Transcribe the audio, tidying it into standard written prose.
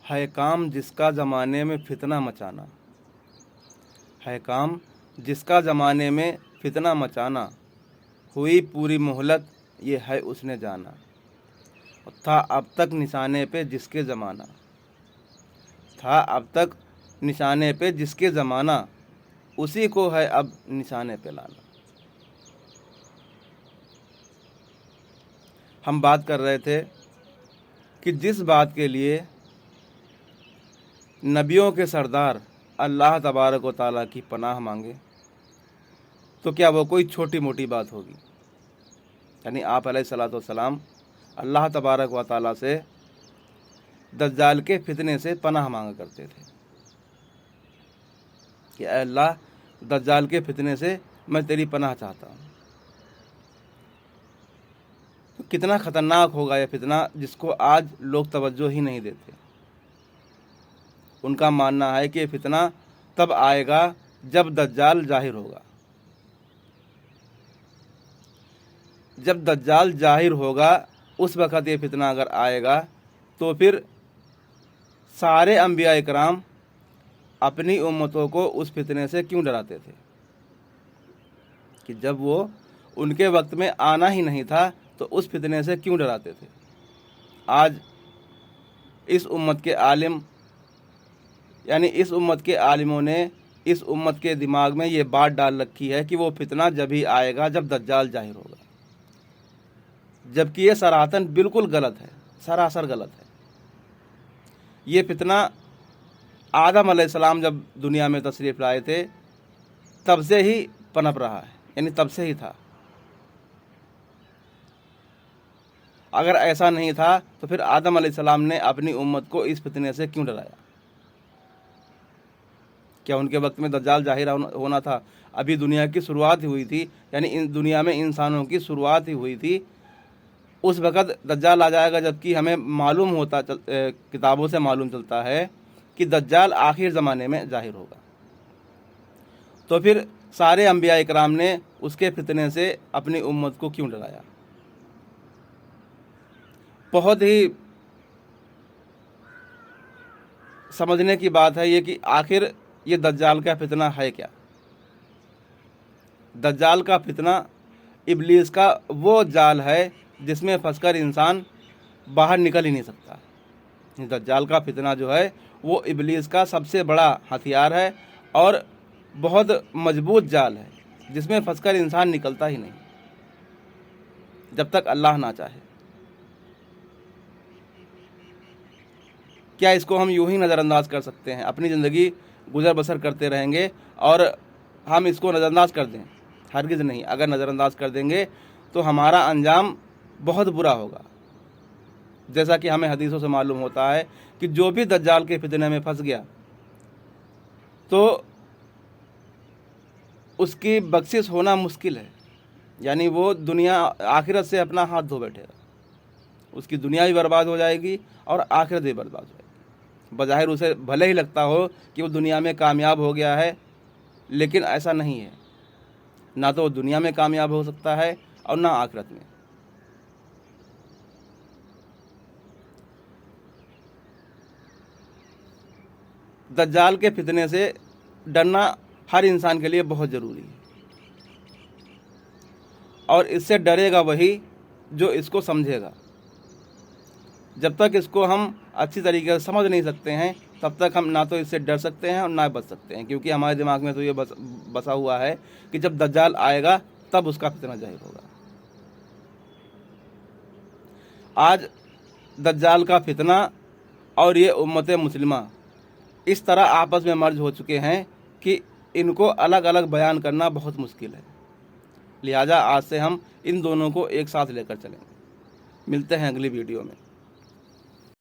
ہے کام جس کا زمانے میں فتنہ مچانا، ہے کام جس کا زمانے میں فتنہ مچانا، ہوئی پوری مہلت یہ ہے اس نے جانا، تھا اب تک نشانے پہ جس کے زمانہ، تھا اب تک نشانے پہ جس کے زمانہ، اسی کو ہے اب نشانے پہ لانا۔ ہم بات کر رہے تھے کہ جس بات کے لیے نبیوں کے سردار اللہ تبارک و تعالیٰ کی پناہ مانگے تو کیا وہ کوئی چھوٹی موٹی بات ہوگی؟ یعنی آپ علیہ الصلوۃ والسلام اللہ تبارک و تعالیٰ سے دجال کے فتنے سے پناہ مانگا کرتے تھے کہ اے اللہ دجال کے فتنے سے میں تیری پناہ چاہتا ہوں۔ تو کتنا خطرناک ہوگا یہ فتنہ جس کو آج لوگ توجہ ہی نہیں دیتے۔ ان کا ماننا ہے کہ یہ فتنہ تب آئے گا جب دجال ظاہر ہوگا، جب دجال ظاہر ہوگا اس وقت یہ فتنہ اگر آئے گا تو پھر سارے انبیاء کرام اپنی امتوں کو اس فتنے سے کیوں ڈراتے تھے کہ جب وہ ان کے وقت میں آنا ہی نہیں تھا تو اس فتنے سے کیوں ڈراتے تھے؟ آج اس امت کے عالم یعنی اس امت کے عالموں نے اس امت کے دماغ میں یہ بات ڈال رکھی ہے کہ وہ فتنہ جب ہی آئے گا جب دجال ظاہر ہوگا، جبکہ یہ صراحتاً بالکل غلط ہے، سراسر غلط ہے۔ یہ فتنہ آدم علیہ السلام جب دنیا میں تشریف لائے تھے تب سے ہی پنپ رہا ہے، یعنی تب سے ہی تھا۔ اگر ایسا نہیں تھا تو پھر آدم علیہ السلام نے اپنی امت کو اس فتنے سے کیوں ڈرایا؟ کیا ان کے وقت میں دجال ظاہر ہونا تھا؟ ابھی دنیا کی شروعات ہی ہوئی تھی، یعنی دنیا میں انسانوں کی شروعات ہی ہوئی تھی، اس وقت دجال آ جائے گا، جبکہ ہمیں معلوم ہوتا کتابوں سے معلوم چلتا ہے کہ دجال آخر زمانے میں ظاہر ہوگا۔ تو پھر سارے انبیاء کرام نے اس کے فتنے سے اپنی امت کو کیوں ڈرایا؟ بہت ہی سمجھنے کی بات ہے یہ کہ آخر یہ دجال کا فتنہ ہے کیا؟ دجال کا فتنہ ابلیس کا وہ جال ہے جس میں پھنس کر انسان باہر نکل ہی نہیں سکتا۔ دجال کا فتنہ جو ہے وہ ابلیس کا سب سے بڑا ہتھیار ہے اور بہت مضبوط جال ہے جس میں پھنس کر انسان نکلتا ہی نہیں جب تک اللہ نہ چاہے۔ کیا اس کو ہم یوں ہی نظر انداز کر سکتے ہیں؟ اپنی زندگی گزر بسر کرتے رہیں گے اور ہم اس کو نظر انداز کر دیں؟ ہرگز نہیں۔ اگر نظر انداز کر دیں گے تو ہمارا انجام بہت برا ہوگا۔ جیسا کہ ہمیں حدیثوں سے معلوم ہوتا ہے کہ جو بھی دجال کے فتنے میں پھنس گیا تو اس کی بخشش ہونا مشکل ہے، یعنی وہ دنیا آخرت سے اپنا ہاتھ دھو بیٹھے گا، اس کی دنیا بھی برباد ہو جائے گی اور آخرت بھی برباد ہو جائے گی۔ بظاہر اسے بھلے ہی لگتا ہو کہ وہ دنیا میں کامیاب ہو گیا ہے، لیکن ایسا نہیں ہے، نہ تو وہ دنیا میں کامیاب ہو سکتا ہے اور نہ آخرت میں۔ دجال کے فتنے سے ڈرنا ہر انسان کے لیے بہت ضروری ہے، اور اس سے ڈرے گا وہی جو اس کو سمجھے گا۔ جب تک اس کو ہم اچھی طریقے سے سمجھ نہیں سکتے ہیں تب تک ہم نہ تو اس سے ڈر سکتے ہیں اور نہ بچ سکتے ہیں، کیونکہ ہمارے دماغ میں تو یہ بسا ہوا ہے کہ جب دجال آئے گا تب اس کا فتنہ ظاہر ہوگا۔ آج دجال کا فتنہ اور یہ امت مسلمہ اس طرح آپس میں مرج ہو چکے ہیں کہ ان کو الگ الگ بیان کرنا بہت مشکل ہے، لہٰذا آج سے ہم ان دونوں کو ایک ساتھ لے کر چلیں گے۔ ملتے ہیں اگلی ویڈیو میں۔